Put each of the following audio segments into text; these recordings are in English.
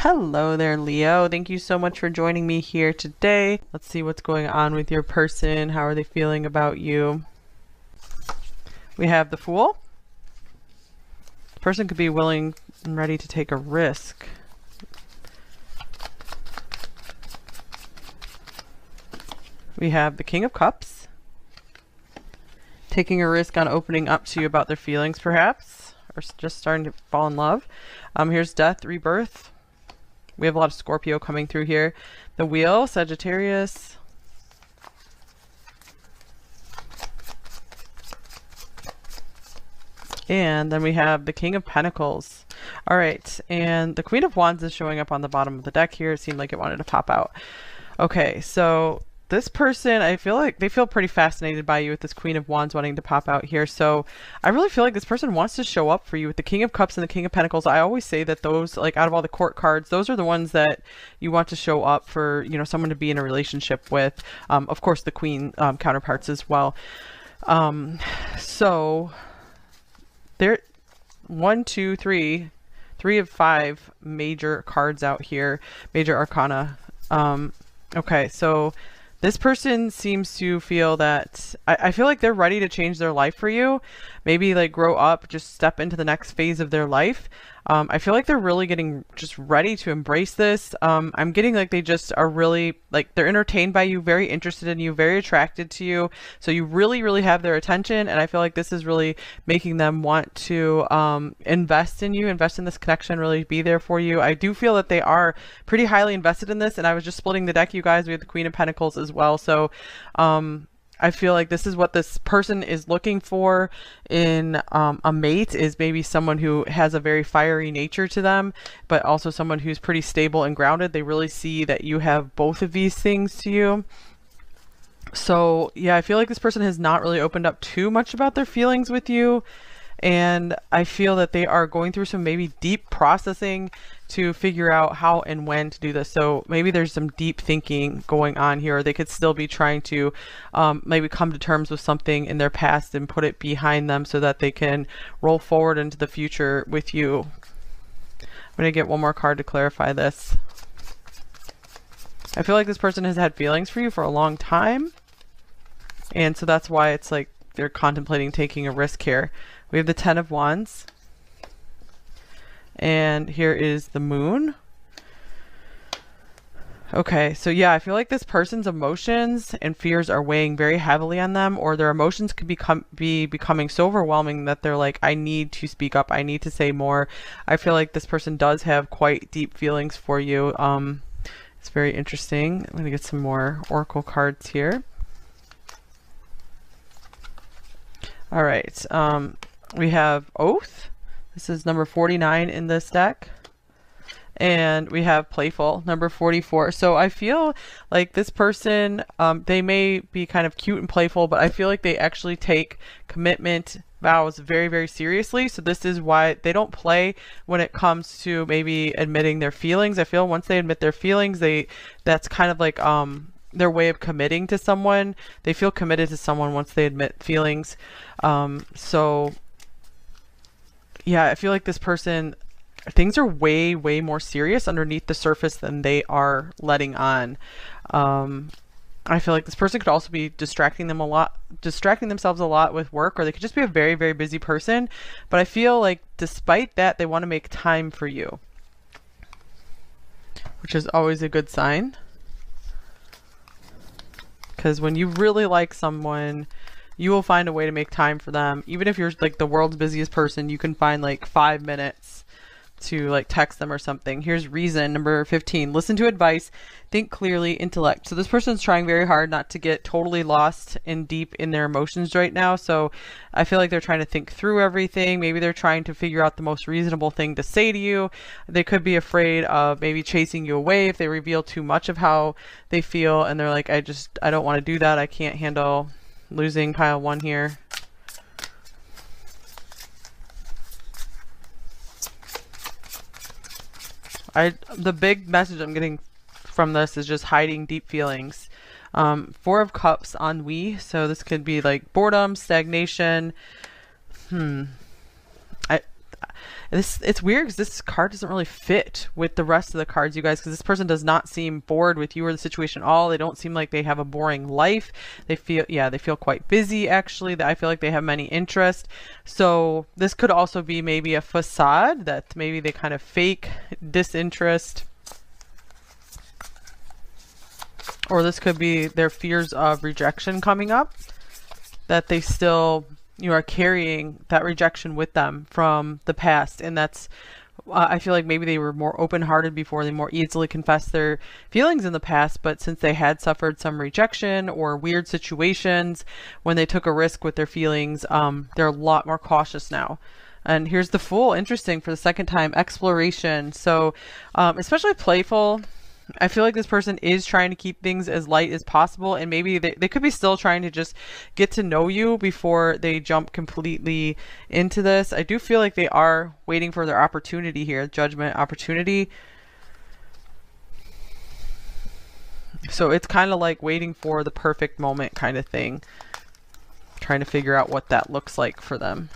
Hello there, Leo. Thank you so much for joining me here today. Let's see what's going on with your person. How are they feeling about you? We have the Fool. The person could be willing and ready to take a risk. We have the King of Cups. Taking a risk on opening up to you about their feelings, perhaps, or just starting to fall in love. Here's Death, Rebirth. We have a lot of Scorpio coming through here. The Wheel, Sagittarius. And then we have the King of Pentacles. All right, and the Queen of Wands is showing up on the bottom of the deck here. It seemed like it wanted to pop out. Okay, so this person, I feel like they feel pretty fascinated by you with this Queen of Wands wanting to pop out here. So I really feel like this person wants to show up for you with the King of Cups and the King of Pentacles. I always say that those, like out of all the court cards, those are the ones that you want to show up for, you know, someone to be in a relationship with. Of course, the Queen counterparts as well. So there, three of five major cards out here, major arcana. Okay, so this person seems to feel that I feel like they're ready to change their life for you. Maybe like grow up, just step into the next phase of their life. I feel like they're really getting just ready to embrace this. I'm getting like they just are really like they're entertained by you, very interested in you, very attracted to you. So you really, really have their attention. And I feel like this is really making them want to invest in you, invest in this connection, really be there for you. I do feel that they are pretty highly invested in this. And I was just splitting the deck, you guys. We have the Queen of Pentacles as well. So I feel like this is what this person is looking for in a mate, is maybe someone who has a very fiery nature to them, but also someone who's pretty stable and grounded. They really see that you have both of these things to you. So yeah, I feel like this person has not really opened up too much about their feelings with you. And I feel that they are going through some maybe deep processing to figure out how and when to do this. So maybe there's some deep thinking going on here. Or they could still be trying to maybe come to terms with something in their past and put it behind them so that they can roll forward into the future with you. I'm going to get one more card to clarify this. I feel like this person has had feelings for you for a long time. And so that's why it's like they're contemplating taking a risk here. We have the Ten of Wands. And here is the Moon. Okay, so yeah, I feel like this person's emotions and fears are weighing very heavily on them, or their emotions could be becoming so overwhelming that they're like, I need to speak up, I need to say more. I feel like this person does have quite deep feelings for you. It's very interesting. I'm gonna get some more oracle cards here. All right, we have Oath. This is number 49 in this deck. And we have Playful, number 44. So I feel like this person, they may be kind of cute and playful, but I feel like they actually take commitment vows very, very seriously. So this is why they don't play when it comes to maybe admitting their feelings. I feel once they admit their feelings, that's kind of like their way of committing to someone. They feel committed to someone once they admit feelings. So yeah, I feel like this person, things are way, way more serious underneath the surface than they are letting on. I feel like this person could also be distracting themselves a lot with work, or they could just be a very, very busy person. But I feel like despite that, they want to make time for you, which is always a good sign. Because when you really like someone, you will find a way to make time for them. Even if you're like the world's busiest person, you can find like 5 minutes to like text them or something. Here's Reason, number 15. Listen to advice, think clearly, intellect. So this person's trying very hard not to get totally lost and deep in their emotions right now. So I feel like they're trying to think through everything. Maybe they're trying to figure out the most reasonable thing to say to you. They could be afraid of maybe chasing you away if they reveal too much of how they feel. And they're like, I don't want to do that. I can't handle losing pile 1 here. The big message I'm getting from this is just hiding deep feelings. 4 of Cups, ennui. So this could be like boredom, stagnation. It's weird because this card doesn't really fit with the rest of the cards, you guys, because this person does not seem bored with you or the situation at all. They don't seem like they have a boring life. They feel, yeah, they feel quite busy actually. I feel like they have many interests. So this could also be maybe a facade that maybe they kind of fake disinterest. Or this could be their fears of rejection coming up, that they still, you are carrying that rejection with them from the past. And that's, I feel like maybe they were more open-hearted before, they more easily confessed their feelings in the past, but since they had suffered some rejection or weird situations when they took a risk with their feelings, they're a lot more cautious now. And here's the Fool. Interesting, for the second time, exploration. So especially playful. I feel like this person is trying to keep things as light as possible, and maybe they could be still trying to just get to know you before they jump completely into this. I do feel like they are waiting for their opportunity here, judgment, opportunity. So it's kind of like waiting for the perfect moment kind of thing, trying to figure out what that looks like for them.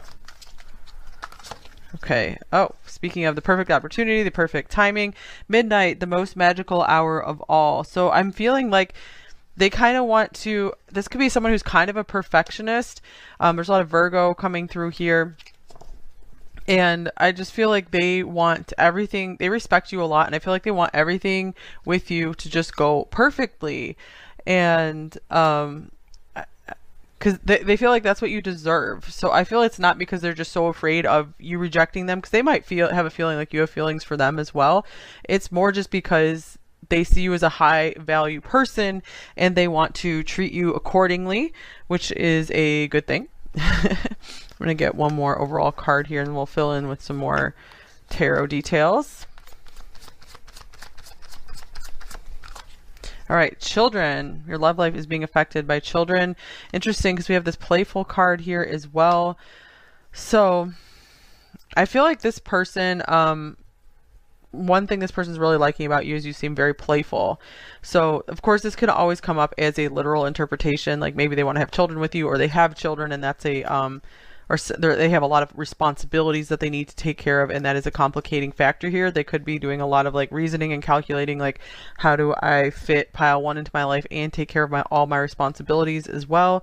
Okay. Oh, speaking of the perfect opportunity, the perfect timing, midnight, the most magical hour of all. So I'm feeling like they kind of want to, this could be someone who's kind of a perfectionist. There's a lot of Virgo coming through here. And I just feel like they want everything, they respect you a lot. And I feel like they want everything with you to just go perfectly. And, because they feel like that's what you deserve. So I feel it's not because they're just so afraid of you rejecting them, because they might have a feeling like you have feelings for them as well. It's more just because they see you as a high value person and they want to treat you accordingly, which is a good thing. I'm going to get one more overall card here and we'll fill in with some more tarot details. All right, children. Your love life is being affected by children. Interesting, because we have this playful card here as well. So I feel like this person, one thing this person's really liking about you is you seem very playful. So of course this could always come up as a literal interpretation, like maybe they want to have children with you, or they have children and that's a or they have a lot of responsibilities that they need to take care of, and that is a complicating factor here. They could be doing a lot of like reasoning and calculating, like how do I fit pile one into my life and take care of all my responsibilities as well.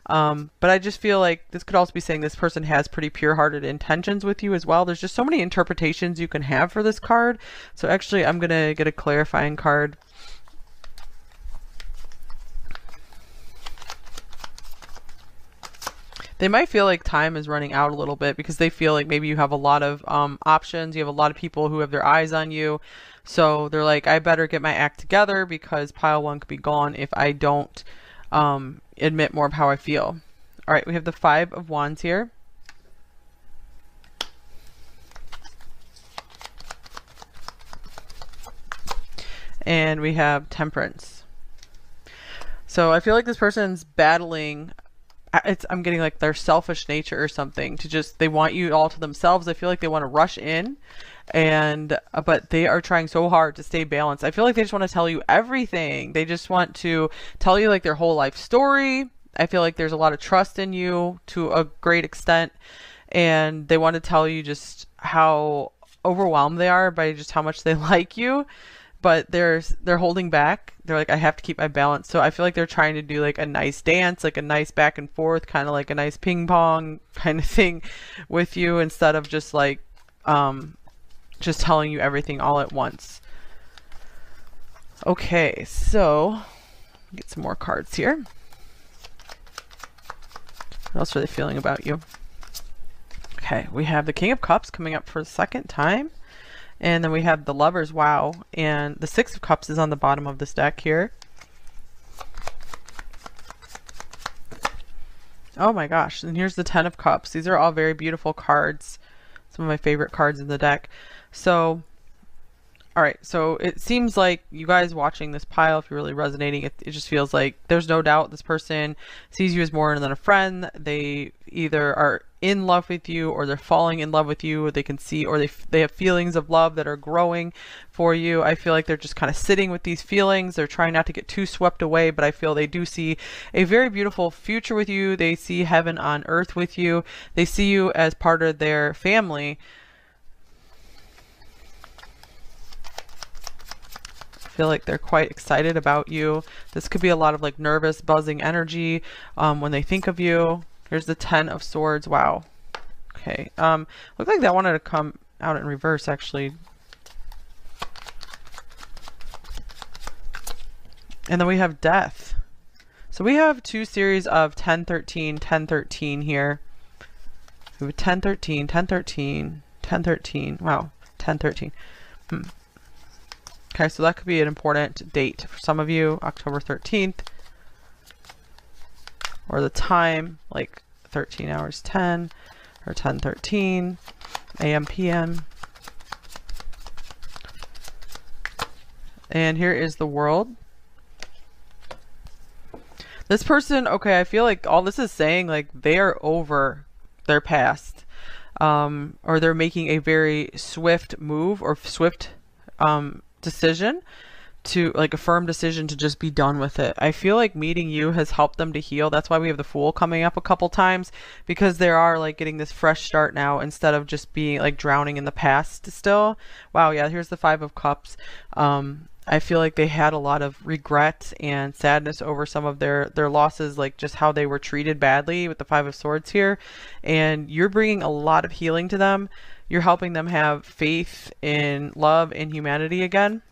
But I just feel like this could also be saying this person has pretty pure-hearted intentions with you as well. There's just so many interpretations you can have for this card. So actually I'm gonna get a clarifying card. They might feel like time is running out a little bit because they feel like maybe you have a lot of options. You have a lot of people who have their eyes on you. So they're like, I better get my act together because pile one could be gone if I don't admit more of how I feel. All right, we have the 5 of Wands here. And we have Temperance. So I feel like this person's battling, I'm getting like their selfish nature or something, to just, they want you all to themselves. I feel like they want to rush in, and but they are trying so hard to stay balanced. I feel like they just want to tell you everything. They just want to tell you like their whole life story. I feel like there's a lot of trust in you to a great extent, and they want to tell you just how overwhelmed they are by just how much they like you. But they're holding back. They're like, I have to keep my balance. So I feel like they're trying to do like a nice dance, like a nice back and forth, kind of like a nice ping pong kind of thing with you, instead of just like just telling you everything all at once. Okay, so get some more cards here. What else are they feeling about you? Okay, we have the King of Cups coming up for the second time. And then we have the Lovers, wow. And the 6 of Cups is on the bottom of this deck here. Oh my gosh. And here's the 10 of Cups. These are all very beautiful cards. Some of my favorite cards in the deck. So, all right. So it seems like you guys watching this pile, if you're really resonating, it just feels like there's no doubt this person sees you as more than a friend. They either are in love with you, or they're falling in love with you, or they can see, or they have feelings of love that are growing for you. I feel like they're just kind of sitting with these feelings. They're trying not to get too swept away, but I feel they do see a very beautiful future with you. They see heaven on earth with you. They see you as part of their family. feel like they're quite excited about you. This could be a lot of like nervous, buzzing energy when they think of you. Here's the 10 of Swords. Wow. Okay. Looked like that wanted to come out in reverse, actually. And then we have Death. So we have two series of 10, 13, 10, 13 here. We have 10, 13, 10, 13, 10, 13. Wow. 10, 13. Okay, so that could be an important date for some of you. October 13th. Or the time, like 13 hours 10 or 10, 13 a.m. p.m. And here is the World. This person, okay, I feel like all this is saying, like, they are over their past. Or they're making a very swift move or swift decision to, like, a firm decision to just be done with it. I feel like meeting you has helped them to heal. That's why we have the Fool coming up a couple times, because they are, like, getting this fresh start now instead of just being, like, drowning in the past still. Wow, yeah, here's the 5 of Cups. I feel like they had a lot of regret and sadness over some of their losses, like just how they were treated badly with the 5 of Swords here. And you're bringing a lot of healing to them. You're helping them have faith in love and humanity again.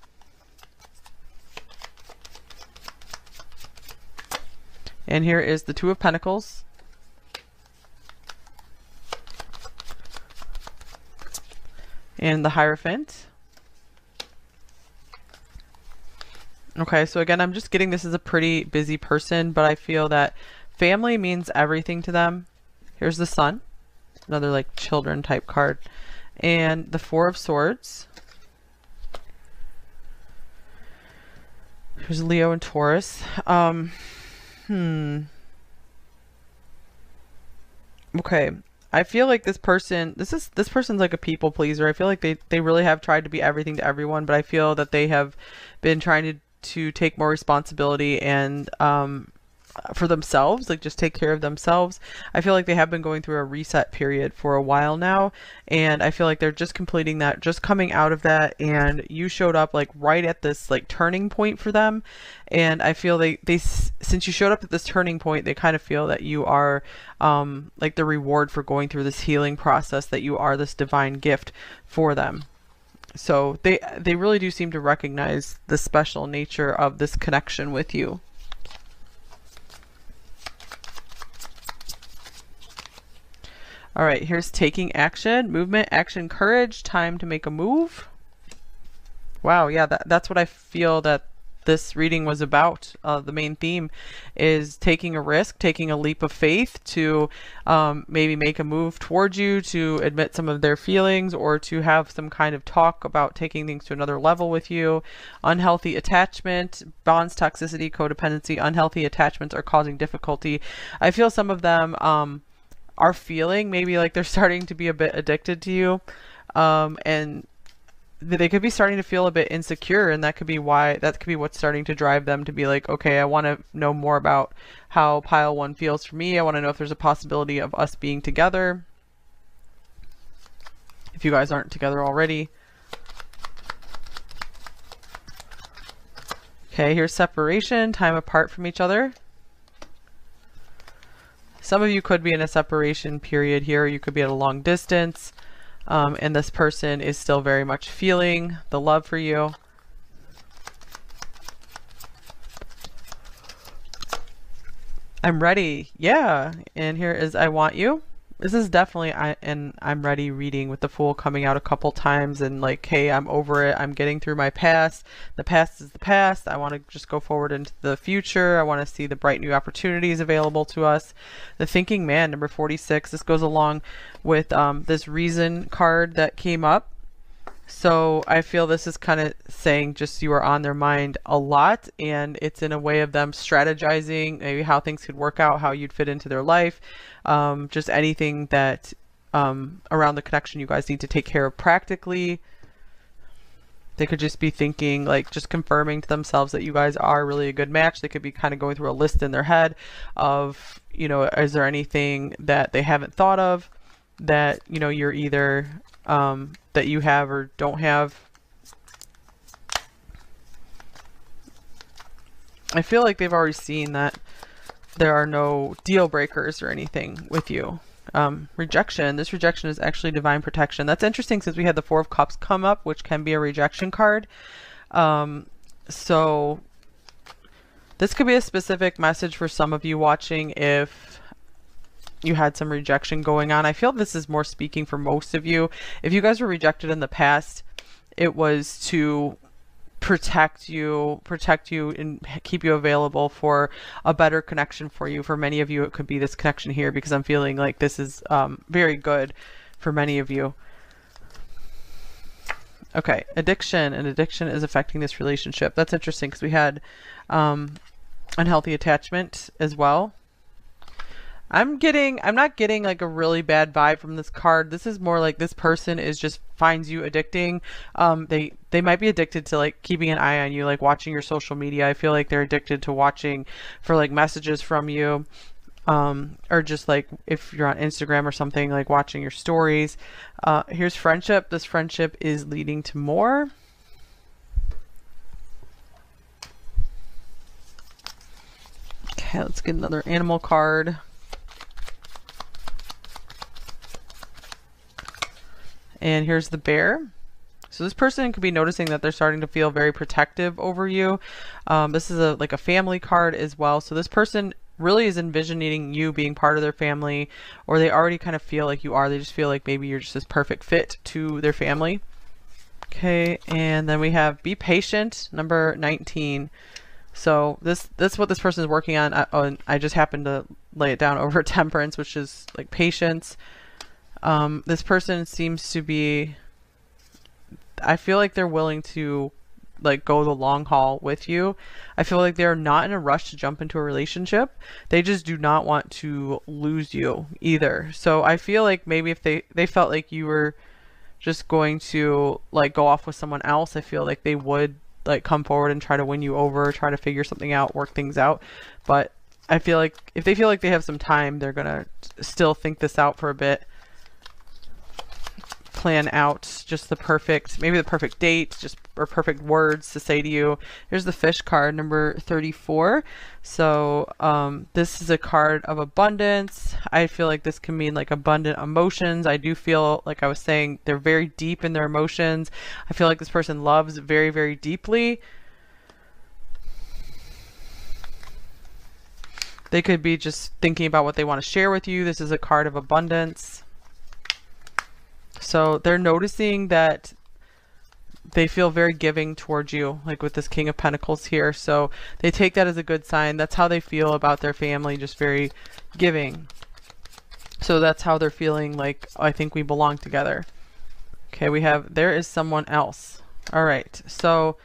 And here is the 2 of Pentacles. And the Hierophant. Okay, so again, I'm just getting this as a pretty busy person, but I feel that family means everything to them. Here's the Sun, another like children type card. And the 4 of Swords. Here's Leo and Taurus. Okay. I feel like this person's like a people pleaser. I feel like they really have tried to be everything to everyone, but I feel that they have been trying to take more responsibility and for themselves, like just take care of themselves. I feel like they have been going through a reset period for a while now, and I feel like they're just completing that, just coming out of that, and you showed up like right at this like turning point for them. And I feel they since you showed up at this turning point, they kind of feel that you are like the reward for going through this healing process, that you are this divine gift for them. So they really do seem to recognize the special nature of this connection with you. All right, here's taking action, movement, action, courage, time to make a move. Wow, yeah, that's what I feel that this reading was about. The main theme is taking a risk, taking a leap of faith to maybe make a move towards you, to admit some of their feelings, or to have some kind of talk about taking things to another level with you. Unhealthy attachment, bonds, toxicity, codependency, unhealthy attachments are causing difficulty. I feel some of them are feeling maybe like they're starting to be a bit addicted to you, and they could be starting to feel a bit insecure, and that could be what's starting to drive them to be like, okay, I want to know more about how pile 1 feels for me. I want to know if there's a possibility of us being together, if you guys aren't together already. Okay, here's separation, time apart from each other. Some of you could be in a separation period here. You could be at a long distance, and this person is still very much feeling the love for you. I'm ready. Yeah. And here is I want you. This is definitely I'm ready reading with the Fool coming out a couple times, and like, hey, I'm over it. I'm getting through my past. The past is the past. I want to just go forward into the future. I want to see the bright new opportunities available to us. The Thinking Man, number 46. This goes along with this Reason card that came up. So I feel this is kind of saying just you are on their mind a lot, and it's in a way of them strategizing maybe how things could work out, how you'd fit into their life, just anything that around the connection you guys need to take care of practically. They could just be thinking, like, just confirming to themselves that you guys are really a good match. They could be kind of going through a list in their head of, you know, is there anything that they haven't thought of that, you know, you're either that you have or don't have. I feel like they've already seen that there are no deal breakers or anything with you. Rejection. This rejection is actually divine protection. That's interesting since we had the Four of Cups come up, which can be a rejection card. So this could be a specific message for some of you watching if you had some rejection going on. I feel this is more speaking for most of you. If you guys were rejected in the past, it was to protect you and keep you available for a better connection for you. For many of you, it could be this connection here, because I'm feeling like this is very good for many of you. Okay, addiction. And addiction is affecting this relationship. That's interesting because we had unhealthy attachment as well. I'm not getting like a really bad vibe from this card. This is more like this person is just finds you addicting. They might be addicted to like keeping an eye on you, like watching your social media. I feel like they're addicted to watching for like messages from you, or just like if you're on Instagram or something, like watching your stories. Here's friendship. This friendship is leading to more. Okay, let's get another animal card. And here's the bear. So this person could be noticing that they're starting to feel very protective over you. This is like a family card as well. So this person really is envisioning you being part of their family, or they already kind of feel like you are. They just feel like maybe you're just this perfect fit to their family. Okay, and then we have be patient, number 19. So that's what this person is working on. I just happened to lay it down over temperance, which is like patience. This person seems to be, I feel like they're willing to like go the long haul with you. I feel like they're not in a rush to jump into a relationship. They just do not want to lose you either. So I feel like maybe if they felt like you were just going to like go off with someone else, I feel like they would like come forward and try to win you over, try to figure something out, work things out. But I feel like if they feel like they have some time, they're gonna still think this out for a bit. Plan out just maybe the perfect date, or perfect words to say to you. Here's the fish card, number 34. So this is a card of abundance. I feel like this can mean like abundant emotions. I do feel like I was saying they're very deep in their emotions. I feel like this person loves very, very deeply. They could be just thinking about what they want to share with you. This is a card of abundance. So they're noticing that they feel very giving towards you, like with this King of Pentacles here. So they take that as a good sign. That's how they feel about their family, just very giving. So that's how they're feeling, like, I think we belong together. Okay, we have, there is someone else. All right, so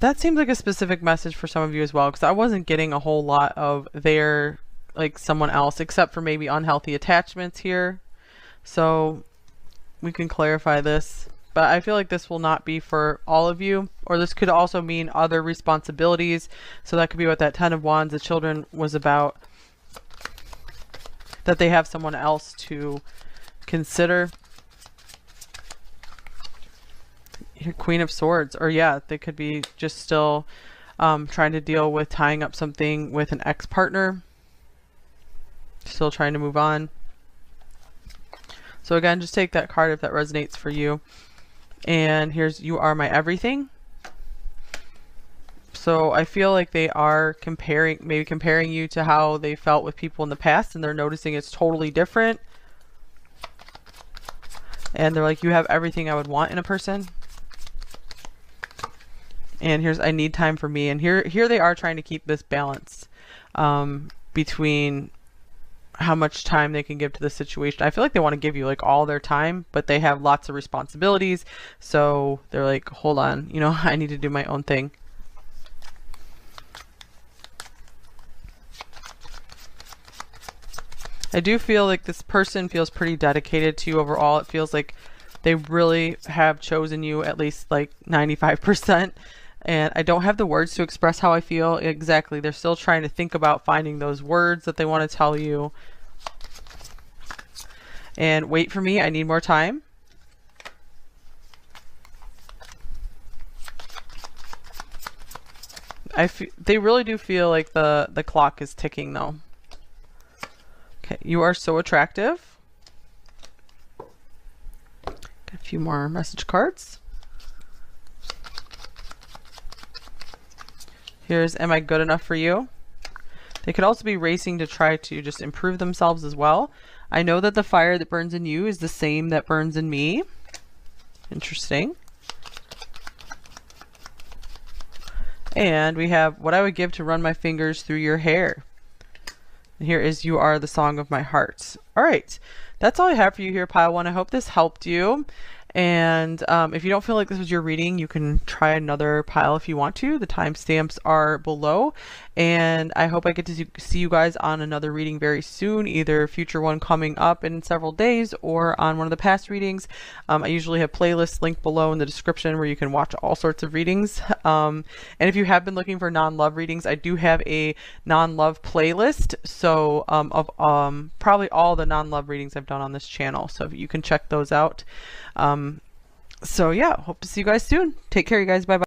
that seems like a specific message for some of you as well, because I wasn't getting a whole lot of their, like, someone else, except for maybe unhealthy attachments here. So we can clarify this, but I feel like this will not be for all of you, or this could also mean other responsibilities. So that could be what that 10 of Wands, the children, was about, that they have someone else to consider. Queen of Swords, or yeah, they could be just still trying to deal with tying up something with an ex-partner, still trying to move on. So again, just take that card if that resonates for you. And here's, you are my everything. So I feel like they are maybe comparing you to how they felt with people in the past, and they're noticing it's totally different. And they're like, you have everything I would want in a person. And here's, I need time for me. And here they are trying to keep this balance between how much time they can give to the situation. I feel like they want to give you like all their time, but they have lots of responsibilities. So they're like, hold on, you know, I need to do my own thing. I do feel like this person feels pretty dedicated to you overall. It feels like they really have chosen you at least like 95%. And I don't have the words to express how I feel exactly. They're still trying to think about finding those words that they want to tell you. And wait for me, I need more time. They really do feel like the clock is ticking though. Okay, you are so attractive. Got a few more message cards. Here's, am I good enough for you? They could also be racing to try to just improve themselves as well. I know that the fire that burns in you is the same that burns in me. Interesting. And we have what I would give to run my fingers through your hair. And here is you are the song of my heart. All right. That's all I have for you here, pile one. I hope this helped you. And if you don't feel like this was your reading, you can try another pile if you want to. The timestamps are below. And I hope I get to see you guys on another reading very soon, either a future one coming up in several days or on one of the past readings. I usually have playlists linked below in the description where you can watch all sorts of readings. And if you have been looking for non-love readings, I do have a non-love playlist. So of probably all the non-love readings I've done on this channel. So you can check those out. So yeah, hope to see you guys soon. Take care, you guys. Bye bye.